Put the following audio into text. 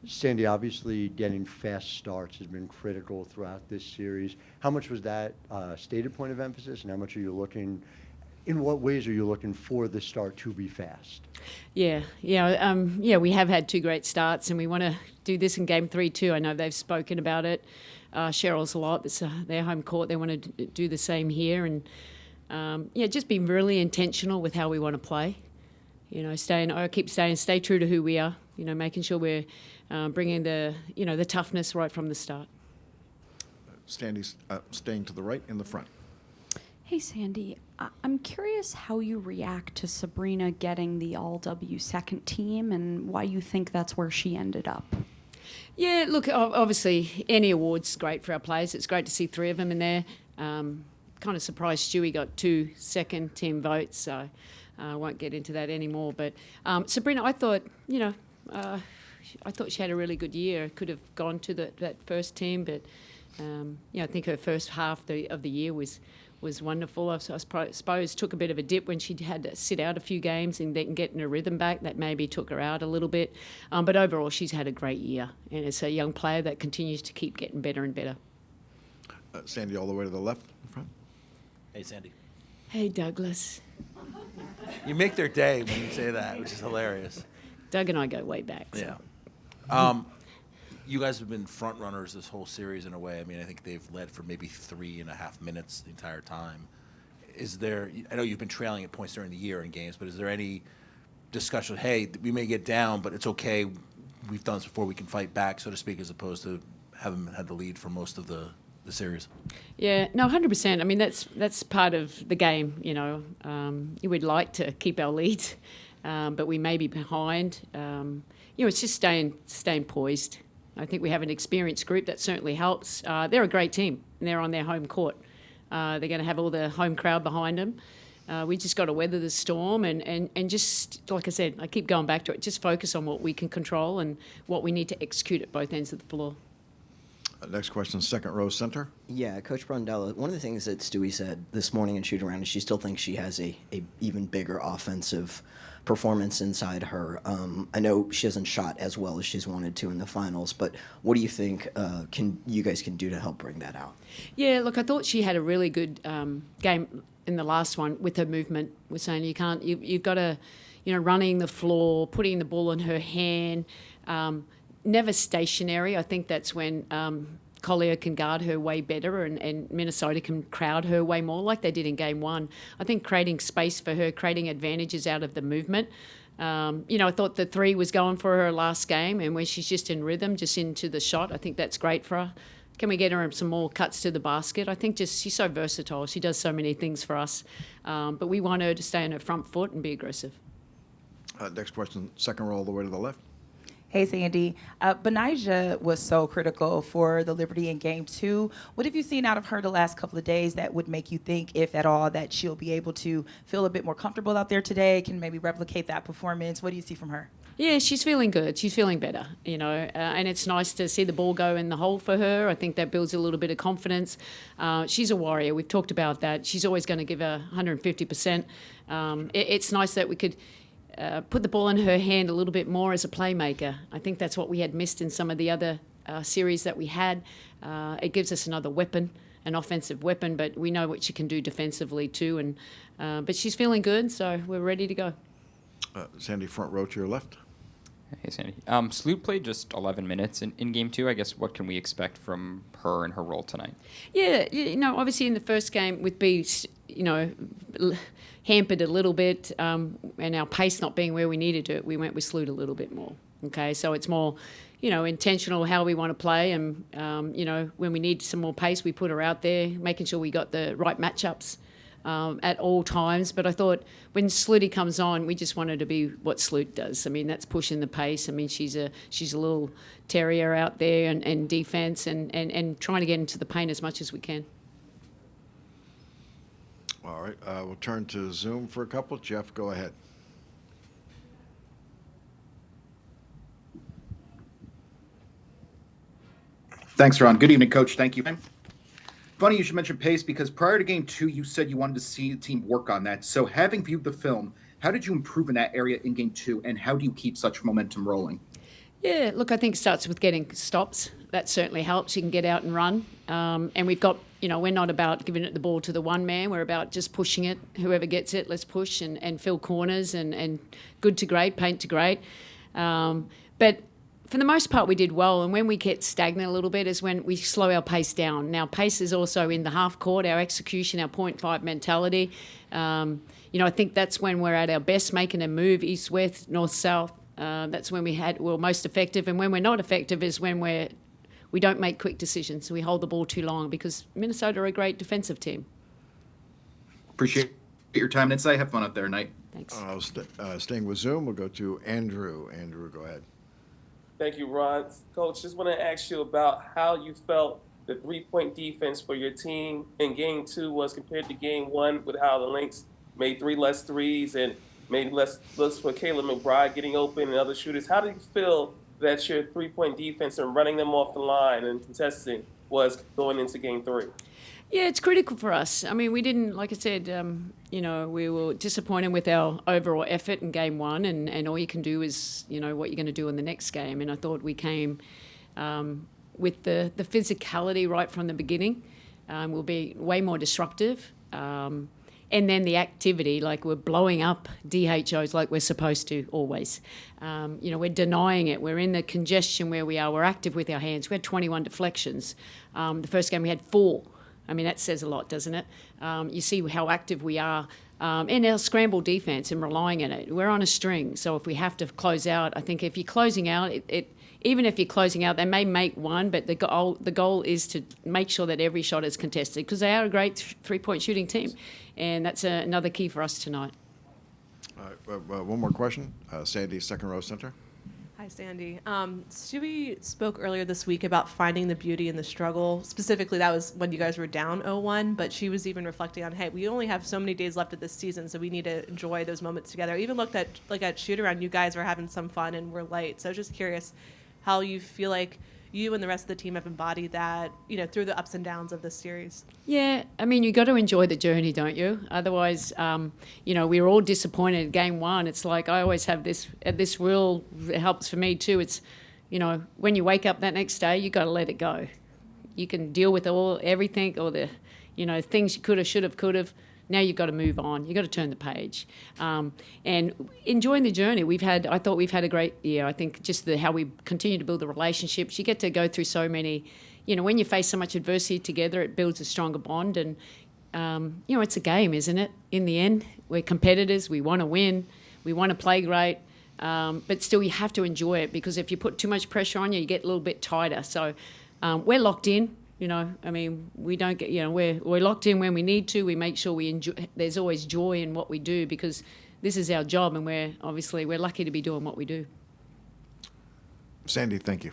Sandy, obviously getting fast starts has been critical throughout this series. How much was that stated point of emphasis, and how much are you looking, in what ways are you looking for the start to be fast? Yeah, we have had 2 great starts, and we want to do this in Game 3 too. I know they've spoken about it. Cheryl's a lot. It's their home court. They want to do the same here, and just be really intentional with how we want to play. Stay true to who we are. Making sure we're bringing the toughness right from the start. Sandy's staying to the right in the front. Hey, Sandy, I'm curious how you react to Sabrina getting the all-W second team and why you think that's where she ended up. Yeah, look, obviously any award's great for our players. It's great to see 3 of them in there. Kind of surprised Stewie got 2 second-team votes, so I won't get into that anymore. But Sabrina, I thought, I thought she had a really good year. Could have gone to that first team, but I think her first half of the year was wonderful. I suppose took a bit of a dip when she had to sit out a few games and then getting her rhythm back. That maybe took her out a little bit. But overall, she's had a great year, and it's a young player that continues to keep getting better and better. Sandy, all the way to the left in front. Hey, Sandy. Hey, Douglas. You make their day when you say that, which is hilarious. Doug and I go way back. So. Yeah. You guys have been front runners this whole series in a way. I mean, I think they've led for maybe 3.5 minutes the entire time. I know you've been trailing at points during the year in games, but is there any discussion, hey, we may get down, but it's okay, we've done this before, we can fight back, so to speak, as opposed to having had the lead for most of the series? Yeah, no, 100%. I mean, that's part of the game, You would like to keep our lead, but we may be behind. It's just staying poised. I think we have an experienced group that certainly helps. They're a great team, and they're on their home court. They're going to have all the home crowd behind them. We just got to weather the storm and just, like I said, I keep going back to it, just focus on what we can control and what we need to execute at both ends of the floor. Next question, second row center. Yeah, Coach Brondello, one of the things that Stewie said this morning in shoot around is she still thinks she has a even bigger offensive performance inside her. I know she hasn't shot as well as she's wanted to in the finals, but what do you think you guys can do to help bring that out? Yeah, look, I thought she had a really good game in the last one with her movement. We're saying you've got to, running the floor, putting the ball in her hand, never stationary. I think that's when Collier can guard her way better and Minnesota can crowd her way more like they did in Game 1. I think creating space for her, creating advantages out of the movement. I thought the 3 was going for her last game, and when she's just in rhythm, just into the shot, I think that's great for her. Can we get her some more cuts to the basket? I think she's so versatile. She does so many things for us. But we want her to stay on her front foot and be aggressive. Next question, second row all the way to the left. Hey, Sandy. Benijah was so critical for the Liberty in Game 2. What have you seen out of her the last couple of days that would make you think, if at all, that she'll be able to feel a bit more comfortable out there today, can maybe replicate that performance? What do you see from her? Yeah, she's feeling good. She's feeling better, and it's nice to see the ball go in the hole for her. I think that builds a little bit of confidence. She's a warrior. We've talked about that. She's always going to give her 150%. It's nice that we could put the ball in her hand a little bit more as a playmaker. I think that's what we had missed in some of the other series that we had. It gives us another weapon, an offensive weapon, but we know what she can do defensively too. But she's feeling good, so we're ready to go. Sandy, front row to your left. Hey, Sandy. Sloot played just 11 minutes in Game 2. I guess what can we expect from her and her role tonight? Yeah, obviously in the first game with B, hampered a little bit, and our pace not being where we needed it, we went with Sloot a little bit more. Okay, so it's more, intentional how we want to play, and when we need some more pace, we put her out there, making sure we got the right matchups at all times. But I thought when Slooty comes on, we just wanted to be what Sloot does. I mean, that's pushing the pace. I mean, she's a little terrier out there and defense and trying to get into the paint as much as we can. All right, we'll turn to Zoom for a couple. Jeff, go ahead. Thanks, Ron. Good evening, Coach. Thank you. Funny you should mention pace, because prior to Game 2, you said you wanted to see the team work on that. So having viewed the film, how did you improve in that area in Game 2, and how do you keep such momentum rolling? Yeah, look, I think it starts with getting stops. That certainly helps. You can get out and run. And we've got, we're not about giving it the ball to the one man. We're about just pushing it. Whoever gets it, let's push and fill corners and good to great, paint to great. But for the most part, we did well. And when we get stagnant a little bit is when we slow our pace down. Now, pace is also in the half court, our execution, our 0.5 mentality. I think that's when we're at our best, making a move east-west, north-south. That's when we're most effective. And when we're not effective is when we don't make quick decisions. We hold the ball too long because Minnesota are a great defensive team. Appreciate your time and insight. Have fun out there tonight. Thanks. Staying with Zoom, we'll go to Andrew. Andrew, go ahead. Thank you, Ron. Coach, just want to ask you about how you felt the three-point defense for your team in Game 2 was compared to Game 1 with how the Lynx made 3 less threes and made less looks for Caleb McBride getting open and other shooters. How do you feel that your three-point defense and running them off the line and contesting was going into Game 3? Yeah, it's critical for us. I mean, we didn't, like I said, we were disappointed with our overall effort in Game 1, and all you can do is, what you're going to do in the next game. And I thought we came with the physicality right from the beginning. We'll be way more disruptive. And then the activity, like we're blowing up DHOs like we're supposed to always. We're denying it. We're in the congestion where we are. We're active with our hands. We had 21 deflections. The first game we had 4. I mean, that says a lot, doesn't it? You see how active we are in our scramble defense and relying on it. We're on a string. So if we have to close out, I think if you're closing out, even if you're closing out, they may make one, but the goal is to make sure that every shot is contested because they are a great three-point shooting team. And that's another key for us tonight. One more question. Sandy, second row center. Hi, Sandy. Stewie spoke earlier this week about finding the beauty in the struggle. Specifically, that was when you guys were down 0-1, but she was even reflecting on, hey, we only have so many days left of this season, so we need to enjoy those moments together. I even looked at, at shoot-around, you guys were having some fun and we're light. So I was just curious how you feel like you and the rest of the team have embodied that, through the ups and downs of this series. Yeah, I mean, you got to enjoy the journey, don't you? Otherwise, we were all disappointed at Game 1. It's like I always have this rule. It helps for me too. It's, when you wake up that next day, you got to let it go. You can deal with everything, or the, things you could have, should have, could have. Now you've got to move on. You've got to turn the page. And enjoying the journey. I thought we've had a great year. I think just how we continue to build the relationships. You get to go through so many, when you face so much adversity together, it builds a stronger bond. And, it's a game, isn't it? In the end, we're competitors. We want to win. We want to play great. But still, you have to enjoy it because if you put too much pressure on you, you get a little bit tighter. So we're locked in. We don't get, we're locked in when we need to. We make sure we enjoy. There's always joy in what we do because this is our job and we're lucky to be doing what we do. Sandy, thank you.